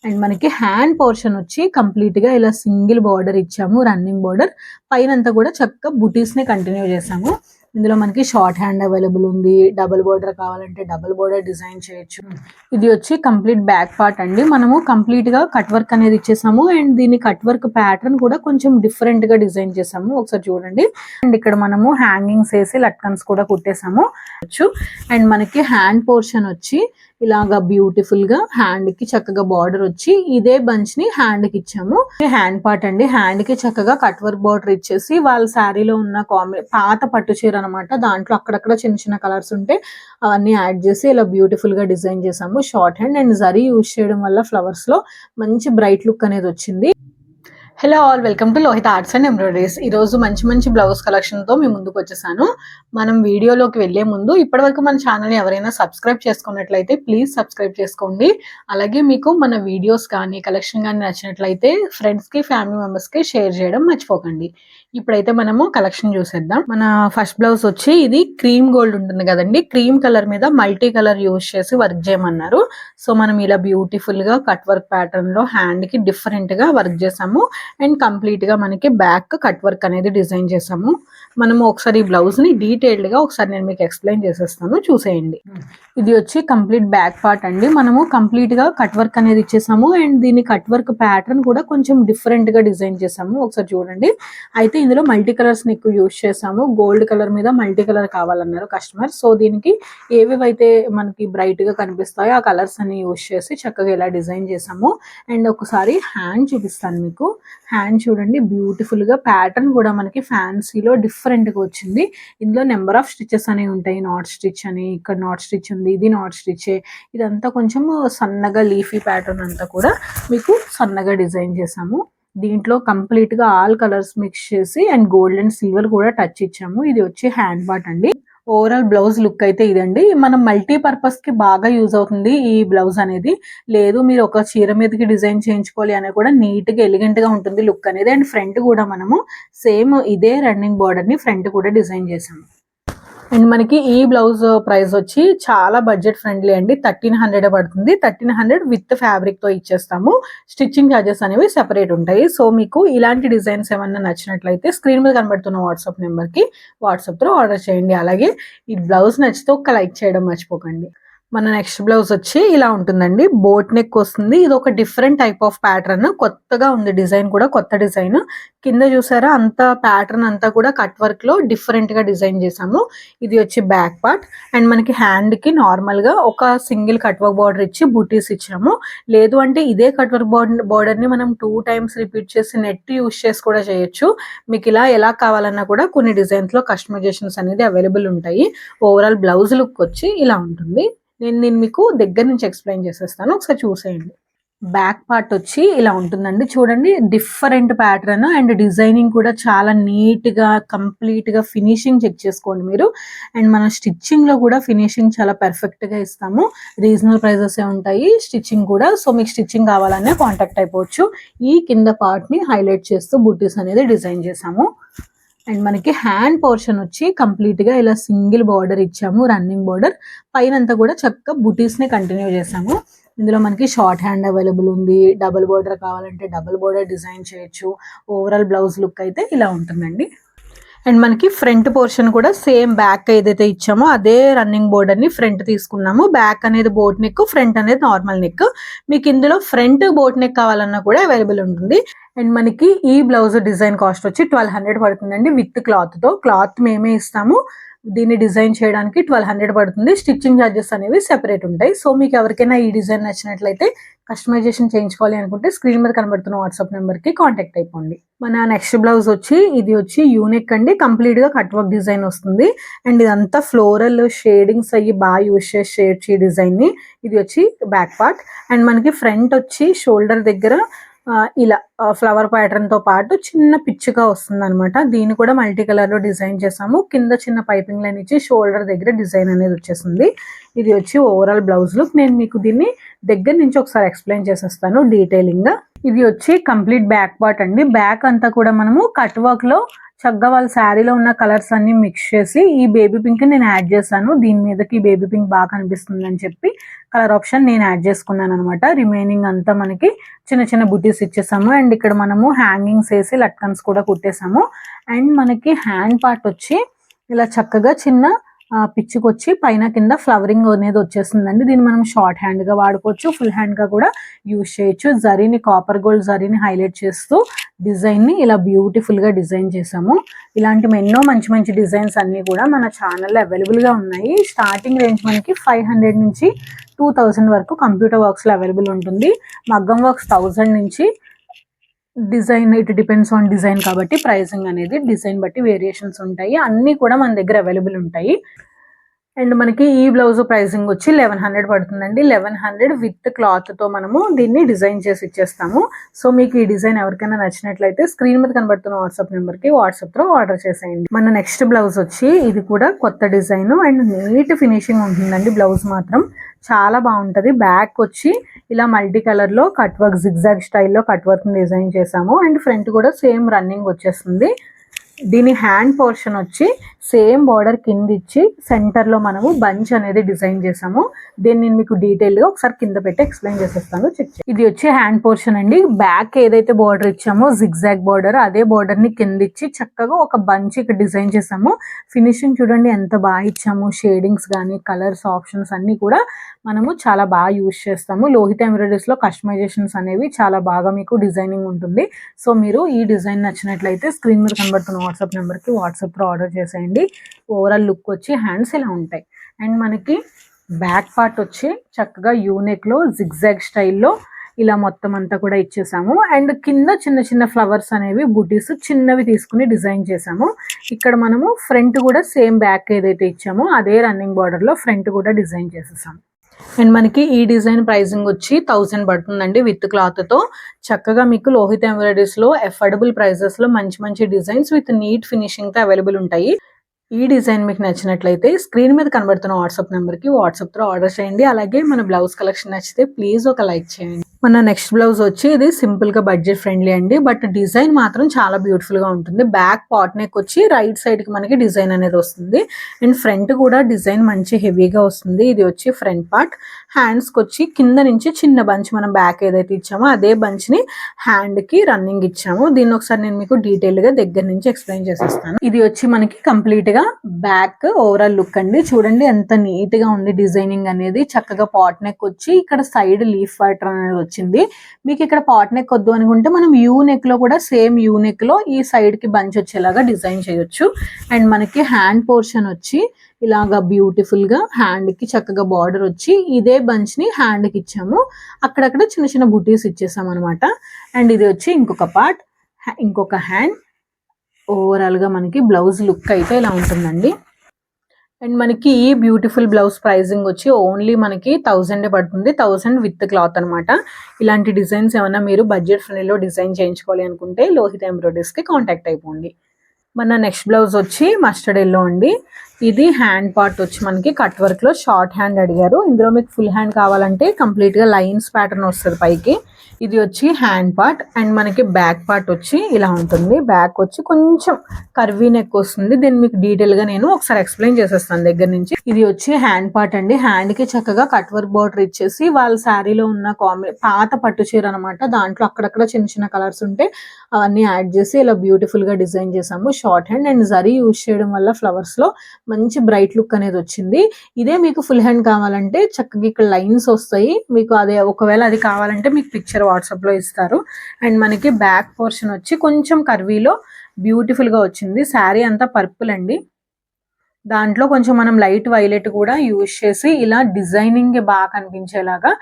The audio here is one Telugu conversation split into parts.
అండ్ మనకి హ్యాండ్ పోర్షన్ వచ్చి కంప్లీట్ గా ఇలా సింగిల్ బార్డర్ ఇచ్చాము, రన్నింగ్ బార్డర్. పైన అంతా కూడా చక్కగా బుటీస్ ని కంటిన్యూ చేసాము. ఇందులో మనకి షార్ట్ హ్యాండ్ అవైలబుల్ ఉంది, డబుల్ బోర్డర్ కావాలంటే డబుల్ బోర్డర్ డిజైన్ చేయొచ్చు. ఇది వచ్చి కంప్లీట్ బ్యాక్ పార్ట్ అండి. మనము కంప్లీట్ గా కట్ వర్క్ అనేది ఇచ్చేసాము అండ్ దీని కట్ వర్క్ ప్యాటర్న్ కూడా కొంచెం డిఫరెంట్ గా డిజైన్ చేసాము, ఒకసారి చూడండి. అండ్ ఇక్కడ మనము హ్యాంగింగ్స్ వేసి లట్కన్స్ కూడా కుట్టేసాము. అండ్ మనకి హ్యాండ్ పోర్షన్ వచ్చి ఇలాగా బ్యూటిఫుల్ గా హ్యాండ్ కి చక్కగా బార్డర్ వచ్చి ఇదే బంచ్ ని హ్యాండ్ కి ఇచ్చాము. హ్యాండ్ పార్ట్ అండి. హ్యాండ్ కి చక్కగా కట్ వర్క్ బార్డర్ ఇచ్చేసి వాళ్ళ శారీలో ఉన్న పాత పట్టు చీర అనమాట, దాంట్లో అక్కడక్కడ చిన్న చిన్న కలర్స్ ఉంటే అవన్నీ యాడ్ చేసి ఇలా బ్యూటిఫుల్ గా డిజైన్ చేసాము. Short hand and zari use చేయడం వల్ల ఫ్లవర్స్ లో మంచి బ్రైట్ లుక్ అనేది వచ్చింది. Hello all, welcome to Lohitha arts and embroideries. ఈ రోజు మంచి మంచి బ్లౌజ్ కలెక్షన్ తో మీ ముందుకు వచ్చేసాను. మనం వీడియోలోకి వెళ్లే ముందు ఇప్పటివరకు మన ఛానల్ ని ఎవరైనా సబ్స్క్రైబ్ చేసుకున్నట్లయితే ప్లీజ్ సబ్స్క్రైబ్ చేసుకోండి. అలాగే మీకు మన వీడియోస్ కానీ కలెక్షన్ కానీ నచ్చినట్లయితే ఫ్రెండ్స్ కి ఫ్యామిలీ మెంబర్స్ కి షేర్ చేయడం మర్చిపోకండి. ఇప్పుడైతే మనము కలెక్షన్ చూసేద్దాం. మన ఫస్ట్ బ్లౌజ్ వచ్చి ఇది క్రీమ్ గోల్డ్ ఉంటుంది కదండి, క్రీమ్ కలర్ మీద మల్టీ కలర్ యూజ్ చేసి వర్క్ చేయమన్నారు. సో మనం ఇలా బ్యూటిఫుల్ గా కట్ వర్క్ ప్యాటర్న్ లో హ్యాండ్ కి డిఫరెంట్ గా వర్క్ చేసాము అండ్ కంప్లీట్ గా మనకి బ్యాక్ కట్ వర్క్ అనేది డిజైన్ చేసాము. మనము ఒకసారి ఈ బ్లౌజ్ ని డీటెయిల్డ్ గా ఒకసారి నేను మీకు ఎక్స్ప్లెయిన్ చేసేస్తాను, చూసేయండి. ఇది వచ్చి కంప్లీట్ బ్యాక్ పార్ట్ అండి. మనము కంప్లీట్ గా కట్ వర్క్ అనేది ఇచ్చేసాము అండ్ దీని కట్ వర్క్ ప్యాటర్న్ కూడా కొంచెం డిఫరెంట్ గా డిజైన్ చేసాము, ఒకసారి చూడండి. అయితే ఇందులో మల్టీ కలర్స్ ని ఎక్కువ యూజ్ చేసాము. గోల్డ్ కలర్ మీద మల్టీ కలర్ కావాలన్నారు కస్టమర్. సో దీనికి ఏవేవైతే మనకి బ్రైట్ గా కనిపిస్తాయో ఆ కలర్స్ అని యూజ్ చేసి చక్కగా ఇలా డిజైన్ చేసాము. అండ్ ఒకసారి హ్యాండ్ చూపిస్తాను మీకు. హ్యాండ్ చూడండి, బ్యూటిఫుల్ గా ప్యాటర్న్ కూడా మనకి ఫ్యాన్సీలో డిఫరెంట్ గా వచ్చింది. ఇందులో నెంబర్ ఆఫ్ స్టిచెస్ అనేవి ఉంటాయి. నాట్ స్టిచ్ అని, ఇక్కడ నాట్ స్టిచ్ ఉంది, ఇది నాట్ స్టిచ్. ఇదంతా కొంచెం సన్నగా లీఫీ ప్యాటర్న్ అంతా కూడా మీకు సన్నగా డిజైన్ చేసాము. దీంట్లో కంప్లీట్ గా ఆల్ కలర్స్ మిక్స్ చేసి అండ్ గోల్డ్ అండ్ సిల్వర్ కూడా టచ్ ఇచ్చాము. ఇది వచ్చి హ్యాండ్ పార్ట్ అండి. ఓవరాల్ బ్లౌజ్ లుక్ అయితే ఇదండి. మనం మల్టీ పర్పస్ కి బాగా యూజ్ అవుతుంది ఈ బ్లౌజ్ అనేది. లేదు మీరు ఒక చీర మీదకి డిజైన్ చేయించుకోవాలి అనే కూడా నీట్ గా ఎలిగెంట్ గా ఉంటుంది లుక్ అనేది. అండ్ ఫ్రంట్ కూడా మనము సేమ్ ఇదే రన్నింగ్ బార్డర్ ని ఫ్రంట్ కూడా డిజైన్ చేసాము. అండ్ మనకి ఈ బ్లౌజ్ ప్రైస్ వచ్చి చాలా బడ్జెట్ ఫ్రెండ్లీ అండి. 1300 పడుతుంది. 1300 విత్ ఫ్యాబ్రిక్ తో ఇచ్చేస్తాము. స్టిచ్చింగ్ ఛార్జెస్ అనేవి సెపరేట్ ఉంటాయి. సో మీకు ఇలాంటి డిజైన్స్ ఏమన్నా నచ్చినట్లయితే స్క్రీన్ మీద కనబడుతున్న వాట్సాప్ నెంబర్ కి వాట్సాప్ తో ఆర్డర్ చేయండి. అలాగే ఈ బ్లౌజ్ నచ్చితే ఒక్క లైక్ చేయడం మర్చిపోకండి. మన నెక్స్ట్ బ్లౌజ్ వచ్చి ఇలా ఉంటుందండి. బోట్ నెక్ వస్తుంది. ఇది ఒక డిఫరెంట్ టైప్ ఆఫ్ ప్యాటర్న్, కొత్తగా ఉంది డిజైన్ కూడా, కొత్త డిజైన్. కింద చూసారా అంత ప్యాటర్న్ అంతా కూడా కట్ వర్క్ లో డిఫరెంట్ గా డిజైన్ చేసాము. ఇది వచ్చి బ్యాక్ పార్ట్ అండ్ మనకి హ్యాండ్ కి నార్మల్ గా ఒక సింగిల్ కట్ వర్క్ బార్డర్ ఇచ్చి బూటీస్ ఇచ్చాము. లేదు అంటే ఇదే కట్ వర్క్ బార్డర్ ని మనం 2 times రిపీట్ చేసి నెట్ యూస్ చేసి కూడా చేయొచ్చు. మీకు ఇలా ఎలా కావాలన్నా కూడా కొన్ని డిజైన్స్ లో కస్టమైజేషన్స్ అనేది అవైలబుల్ ఉంటాయి. ఓవరాల్ బ్లౌజ్ లుక్ వచ్చి ఇలా ఉంటుంది. నేను మీకు దగ్గర నుంచి ఎక్స్ప్లెయిన్ చేసేస్తాను, ఒకసారి చూసేయండి. బ్యాక్ పార్ట్ వచ్చి ఇలా ఉంటుందండి. చూడండి, డిఫరెంట్ ప్యాటర్న్ అండ్ డిజైనింగ్ కూడా చాలా నీట్ గా కంప్లీట్ గా ఫినిషింగ్ చెక్ చేసుకోండి మీరు. అండ్ మన స్టిచ్చింగ్ లో కూడా ఫినిషింగ్ చాలా పర్ఫెక్ట్ గా ఇస్తాము. రీజనల్ ప్రైజెస్ ఉంటాయి స్టిచ్చింగ్ కూడా. సో మీకు స్టిచ్చింగ్ కావాలనే కాంటాక్ట్ అయిపోవచ్చు. ఈ కింద పార్ట్ ని హైలైట్ చేస్తూ బుట్టీస్ అనేది డిజైన్ చేసాము. అండ్ మనకి హ్యాండ్ పోర్షన్ వచ్చి కంప్లీట్ గా ఇలా సింగిల్ బార్డర్ ఇచ్చాము, రన్నింగ్ బార్డర్. పైన అంతా కూడా చక్కగా బుటీస్ ని కంటిన్యూ చేసాము. ఇందులో మనకి షార్ట్ హ్యాండ్ అవైలబుల్ ఉంది, డబుల్ బోర్డర్ కావాలంటే డబుల్ బోర్డర్ డిజైన్ చేయొచ్చు. ఓవరాల్ బ్లౌజ్ లుక్ అయితే ఇలా ఉంటుందండి. అండ్ మనకి ఫ్రంట్ పోర్షన్ కూడా సేమ్ బ్యాక్ ఏదైతే ఇచ్చామో అదే రన్నింగ్ బోర్డర్ ని ఫ్రంట్ తీసుకున్నాము. బ్యాక్ అనేది బోట్ నెక్, ఫ్రంట్ అనేది నార్మల్ నెక్. మీకు ఇందులో ఫ్రంట్ బోట్ నెక్ కావాలన్నా కూడా అవైలబుల్ ఉంటుంది. అండ్ మనకి ఈ బ్లౌజ్ డిజైన్ కాస్ట్ వచ్చి 1200 పడుతుందండి విత్ క్లాత్ తో. క్లాత్ మేమే ఇస్తాము. దీన్ని డిజైన్ చేయడానికి 1200 పడుతుంది. స్టిచ్చింగ్ ఛార్జెస్ అనేవి సెపరేట్ ఉంటాయి. సో మీకు ఎవరికైనా ఈ డిజైన్ నచ్చినట్లయితే కస్టమైజేషన్ చేయించుకోవాలి అనుకుంటే స్క్రీన్ మీద కనబడుతున్న వాట్సాప్ నెంబర్ కి కాంటాక్ట్ అయిపోండి. మన నెక్స్ట్ బ్లౌజ్ వచ్చి ఇది వచ్చి యూనిక్ అండి. కంప్లీట్ గా కట్ వర్క్ డిజైన్ వస్తుంది అండ్ ఇదంతా ఫ్లోరల్ షేడింగ్స్ అయ్యి బాగా యూజ్ చేసి షేడ్ చే డిజైన్ ని. ఇది వచ్చి బ్యాక్ పార్ట్ అండ్ మనకి ఫ్రంట్ వచ్చి షోల్డర్ దగ్గర ఇలా ఫ్లవర్ ప్యాటర్న్ తో పాటు చిన్న పిచ్చుగా వస్తుంది అనమాట. దీన్ని కూడా మల్టీ కలర్ లో డిజైన్ చేసాము. కింద చిన్న పైపింగ్ లైన్ ఇచ్చి షోల్డర్ దగ్గర డిజైన్ అనేది వచ్చేసింది. ఇది వచ్చి ఓవరాల్ బ్లౌజ్ లుక్. నేను మీకు దీన్ని దగ్గర నుంచి ఒకసారి ఎక్స్ప్లెయిన్ చేసేస్తాను డీటెయిలింగ్ గా. ఇది వచ్చి కంప్లీట్ బ్యాక్ పార్ట్ అండి. బ్యాక్ అంతా కూడా మనము కట్ వర్క్ లో చక్కగా వాళ్ళ శారీలో ఉన్న కలర్స్ అన్ని మిక్స్ చేసి ఈ బేబీ పింక్ నేను యాడ్ చేశాను. దీని మీదకి బేబీ పింక్ బాగా కనిపిస్తుంది అని చెప్పి కలర్ ఆప్షన్ నేను యాడ్ చేసుకున్నాను అనమాట. రిమైనింగ్ అంతా మనకి చిన్న చిన్న బుటీస్ ఇచ్చేసాము. అండ్ ఇక్కడ మనము హ్యాంగింగ్స్ వేసి లట్కన్స్ కూడా కుట్టేసాము. అండ్ మనకి హ్యాండ్ పార్ట్ వచ్చి ఇలా చక్కగా చిన్న పిచ్చుకొచ్చి పైన కింద ఫ్లవరింగ్ అనేది వచ్చేస్తుందండి. దీన్ని మనం షార్ట్ హ్యాండ్ గా వాడుకోవచ్చు, ఫుల్ హ్యాండ్ గా కూడా యూజ్ చేయొచ్చు. జరీని కాపర్ గోల్డ్ జరీని హైలైట్ చేస్తూ డిజైన్ ని ఇలా బ్యూటిఫుల్ గా డిజైన్ చేసాము. ఇలాంటి ఎన్నో మంచి మంచి డిజైన్స్ అన్ని కూడా మన ఛానల్లో అవైలబుల్ గా ఉన్నాయి. స్టార్టింగ్ రేంజ్ మనకి 500 నుంచి 2000 వరకు కంప్యూటర్ వర్క్స్ లో అవైలబుల్ ఉంటుంది. మగ్గం వర్క్స్ 1000 నుంచి design, it depends on design కాబట్టి ప్రైసింగ్ అనేది డిజైన్ బట్టి వేరియేషన్స్ ఉంటాయి. అన్నీ కూడా మన దగ్గర అవైలబుల్ ఉంటాయి. అండ్ మనకి ఈ బ్లౌజ్ ప్రైసింగ్ వచ్చి 1100 పడుతుందండి. 1100 విత్ క్లాత్ తో మనము దీన్ని డిజైన్ చేసి ఇచ్చేస్తాము. సో మీకు ఈ డిజైన్ ఎవరికైనా నచ్చినట్లయితే స్క్రీన్ మీద కనబడుతున్న వాట్సాప్ నెంబర్ కి వాట్సాప్ తో ఆర్డర్ చేసేయండి. మన నెక్స్ట్ బ్లౌజ్ వచ్చి ఇది కూడా కొత్త డిజైన్ అండ్ నీట్ ఫినిషింగ్ ఉంటుందండి. బ్లౌజ్ మాత్రం చాలా బాగుంటది. బ్యాక్ వచ్చి ఇలా మల్టీ కలర్ లో కట్ వర్క్ జిగ్జాగ్ స్టైల్లో కట్ వర్క్ డిజైన్ చేసాము. అండ్ ఫ్రంట్ కూడా సేమ్ రన్నింగ్ వచ్చేస్తుంది. దీని హ్యాండ్ పోర్షన్ వచ్చి సేమ్ బార్డర్ కింద ఇచ్చి సెంటర్ లో మనము బంచ్ అనేది డిజైన్ చేసాము. దీన్ని నేను మీకు డీటెయిల్ గా ఒకసారి కింద పెట్టి ఎక్స్ప్లెయిన్ చేసేస్తాను, చెక్ చేయండి. ఇది వచ్చి హ్యాండ్ పోర్షన్ అండి. బ్యాక్ ఏదైతే బార్డర్ ఇచ్చామో జిగ్జాగ్ బార్డర్, అదే బార్డర్ ని కింద ఇచ్చి చక్కగా ఒక బంచ్ ఇక్కడ డిజైన్ చేసాము. ఫినిషింగ్ చూడండి ఎంత బాగా ఇచ్చాము. షేడింగ్స్ కానీ కలర్స్ ఆప్షన్స్ అన్ని కూడా మనము చాలా బాగా యూజ్ చేస్తాము. లోహిత ఎంబ్రాయిడరీస్ లో కస్టమైజేషన్స్ అనేవి చాలా బాగా మీకు డిజైనింగ్ ఉంటుంది. సో మీరు ఈ డిజైన్ నచ్చినట్లయితే స్క్రీన్ మీద కనబడుతున్న వాట్సాప్ నెంబర్ కి వాట్సాప్ లో ఆర్డర్ చేసేయండి. ఓవరాల్ లుక్ వచ్చి హ్యాండ్స్ ఇలా ఉంటాయి. అండ్ మనకి బ్యాక్ పార్ట్ వచ్చి చక్కగా యూనెక్ లో జిగ్జాగ్ స్టైల్లో ఇలా మొత్తం అంతా కూడా ఇచ్చేసాము. అండ్ కింద చిన్న చిన్న ఫ్లవర్స్ అనేవి బుటీస్ చిన్నవి తీసుకుని డిజైన్ చేసాము. ఇక్కడ మనము ఫ్రంట్ కూడా సేమ్ బ్యాక్ ఏదైతే ఇచ్చామో అదే రన్నింగ్ బార్డర్ లో ఫ్రంట్ కూడా డిజైన్ చేసేసాము. అండ్ మనకి ఈ డిజైన్ ప్రైసింగ్ వచ్చి 1000 పడుతుందండి విత్ క్లాత్ తో. చక్కగా మీకు లోహిత ఎంబ్రాయిడరీస్ లో అఫోర్డబుల్ ప్రైసెస్ లో మంచి మంచి డిజైన్స్ విత్ నీట్ ఫినిషింగ్ తో అవైలబుల్ ఉంటాయి. ఈ డిజైన్ మీకు నచ్చినట్లయితే స్క్రీన్ మీద కనబడుతున్న వాట్సాప్ నెంబర్ కి వాట్సాప్ తో ఆర్డర్ చేయండి. అలాగే మన బ్లౌజ్ కలెక్షన్ నచ్చితే ప్లీజ్ ఒక లైక్ చేయండి. మన నెక్స్ట్ బ్లౌజ్ వచ్చి ఇది సింపుల్ గా బడ్జెట్ ఫ్రెండ్లీ అండి. బట్ డిజైన్ మాత్రం చాలా బ్యూటిఫుల్ గా ఉంటుంది. బ్యాక్ పాట్ నెక్ వచ్చి రైట్ సైడ్ కి మనకి డిజైన్ అనేది వస్తుంది. అండ్ ఫ్రంట్ కూడా డిజైన్ మంచి హెవీగా వస్తుంది. ఇది వచ్చి ఫ్రంట్ పార్ట్. హ్యాండ్స్ కి వచ్చి కింద నుంచి చిన్న బంచ్ మనం బ్యాక్ ఏదైతే ఇచ్చామో అదే బంచ్ ని హ్యాండ్ కి రన్నింగ్ ఇచ్చాము. దీన్ని ఒకసారి నేను మీకు డీటెయిల్ గా దగ్గర నుంచి ఎక్స్ప్లెయిన్ చేసేస్తాను. ఇది వచ్చి మనకి కంప్లీట్ గా బ్యాక్ ఓవరాల్ లుక్ అండి. చూడండి ఎంత నీట్ గా ఉంది డిజైనింగ్ అనేది. చక్కగా పాట్ నెక్ వచ్చి ఇక్కడ సైడ్ లీఫ్ ప్యాటర్న్ అనేది వచ్చింది. మీకు ఇక్కడ పాట్ నెక్ వద్దు అనుకుంటే మనం యూ నెక్ లో కూడా సేమ్ యూ నెక్ లో ఈ సైడ్ కి బంచ్ వచ్చేలాగా డిజైన్ చేయొచ్చు. అండ్ మనకి హ్యాండ్ పోర్షన్ వచ్చి ఇలాగా బ్యూటిఫుల్ గా హ్యాండ్ కి చక్కగా బార్డర్ వచ్చి ఇదే బంచ్ ని హ్యాండ్ కి ఇచ్చాము. అక్కడక్కడ చిన్న చిన్న బుటీస్ ఇచ్చేసాం అనమాట. అండ్ ఇది వచ్చి ఇంకొక పార్ట్, ఇంకొక హ్యాండ్. ఓవరాల్ గా మనకి బ్లౌజ్ లుక్ అయితే ఇలా ఉంటుందండి. అండ్ మనకి ఈ బ్యూటిఫుల్ బ్లౌజ్ ప్రైజింగ్ వచ్చి ఓన్లీ మనకి 1000 పడుతుంది. 1000 విత్ క్లాత్ అనమాట. ఇలాంటి డిజైన్స్ ఏమైనా మీరు బడ్జెట్ ఫ్రెండ్లీలో డిజైన్ చేయించుకోవాలి అనుకుంటే లోహిత ఎంబ్రాయిడరీస్ కి కాంటాక్ట్ అయిపోండి. మన నెక్స్ట్ బ్లౌజ్ వచ్చి మస్టర్డ్ ఎల్లో అండి. ఇది హ్యాండ్ పార్ట్ వచ్చి మనకి కట్ వర్క్ లో షార్ట్ హ్యాండ్ అడిగారు. ఇందులో మీకు ఫుల్ హ్యాండ్ కావాలంటే కంప్లీట్ గా లైన్స్ ప్యాటర్న్ వస్తుంది పైకి. ఇది వచ్చి హ్యాండ్ పార్ట్. అండ్ మనకి బ్యాక్ పార్ట్ వచ్చి ఇలా ఉంటుంది. బ్యాక్ వచ్చి కొంచెం కర్వీ నెక్ వస్తుంది. దీన్ని మీకు డీటెయిల్ గా నేను ఒకసారి ఎక్స్ప్లెయిన్ చేసేస్తాను దగ్గర నుంచి. ఇది వచ్చి హ్యాండ్ పార్ట్ అండి. హ్యాండ్ కి చక్కగా కట్ వర్క్ బార్డర్ ఇచ్చేసి వాళ్ళ శారీలో ఉన్న పాత పట్టు చీర అనమాట. దాంట్లో అక్కడక్కడ చిన్న చిన్న కలర్స్ ఉంటే అవన్నీ యాడ్ చేసి ఇలా బ్యూటిఫుల్ గా డిజైన్ చేసాము. Short hand and zari use చేయడం వల్ల ఫ్లవర్స్ లో మంచి బ్రైట్ లుక్ అనేది వచ్చింది. ఇదే మీకు ఫుల్ హ్యాండ్ కావాలంటే చక్కగా ఇక్కడ లైన్స్ వస్తాయి. మీకు అదే ఒకవేళ అది కావాలంటే మీకు పిక్చర్ వాట్సాప్ లో ఇస్తారు. అండ్ మనకి బ్యాక్ పోర్షన్ వచ్చి కొంచెం కర్వీలో బ్యూటిఫుల్ గా వచ్చింది. శారీ అంతా పర్పుల్ అండి. దాంట్లో కొంచెం మనం లైట్ వైలెట్ కూడా యూజ్ చేసి ఇలా డిజైనింగ్ బాగా కనిపించేలాగా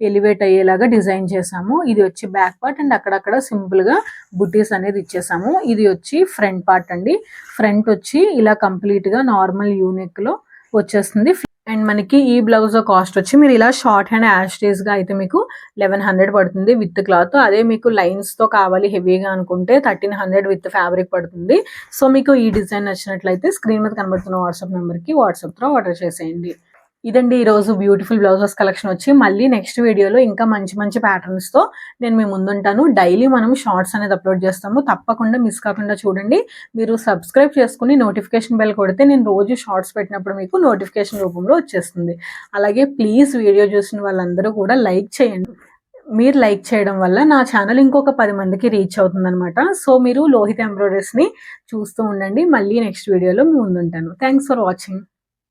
ఎలివేట్ అయ్యేలాగా డిజైన్ చేసాము. ఇది వచ్చి బ్యాక్ పార్ట్ అండ్ అక్కడక్కడ సింపుల్ గా బుటీస్ అనేది ఇచ్చేసాము. ఇది వచ్చి ఫ్రంట్ పార్ట్ అండి. ఫ్రంట్ వచ్చి ఇలా కంప్లీట్ గా నార్మల్ యూనిక్ లో వచ్చేస్తుంది. అండ్ మనకి ఈ బ్లౌజ్ కాస్ట్ వచ్చి మీరు ఇలా షార్ట్ హ్యాండ్ యాస్టేజ్ గా అయితే మీకు 1100 పడుతుంది విత్ క్లాత్. అదే మీకు లైన్స్ తో కావాలి హెవీగా అనుకుంటే 1300 విత్ ఫ్యాబ్రిక్ పడుతుంది. సో మీకు ఈ డిజైన్ నచ్చినట్లయితే స్క్రీన్ మీద కనబడుతున్న వాట్సాప్ నెంబర్ కి వాట్సాప్ తో ఆర్డర్ చేసేయండి. ఇదండి ఈరోజు బ్యూటిఫుల్ బ్లౌజెస్ కలెక్షన్ వచ్చి మళ్ళీ నెక్స్ట్ వీడియోలో ఇంకా మంచి మంచి ప్యాటర్న్స్తో నేను మీ ముందుంటాను. డైలీ మనం షార్ట్స్ అనేది అప్లోడ్ చేస్తాము. తప్పకుండా మిస్ కాకుండా చూడండి. మీరు సబ్స్క్రైబ్ చేసుకుని నోటిఫికేషన్ బెల్ కొడితే నేను రోజు షార్ట్స్ పెట్టినప్పుడు మీకు నోటిఫికేషన్ రూపంలో వచ్చేస్తుంది. అలాగే ప్లీజ్ వీడియో చూసిన వాళ్ళందరూ కూడా లైక్ చేయండి. మీరు లైక్ చేయడం వల్ల నా ఛానల్ ఇంకొక 10 మందికి రీచ్ అవుతుందన్నమాట. సో మీరు లోహిత్ ఎంబ్రాయిడరీస్ని చూస్తూ ఉండండి. మళ్ళీ నెక్స్ట్ వీడియోలో మీ ముందుంటాను. Thanks for watching.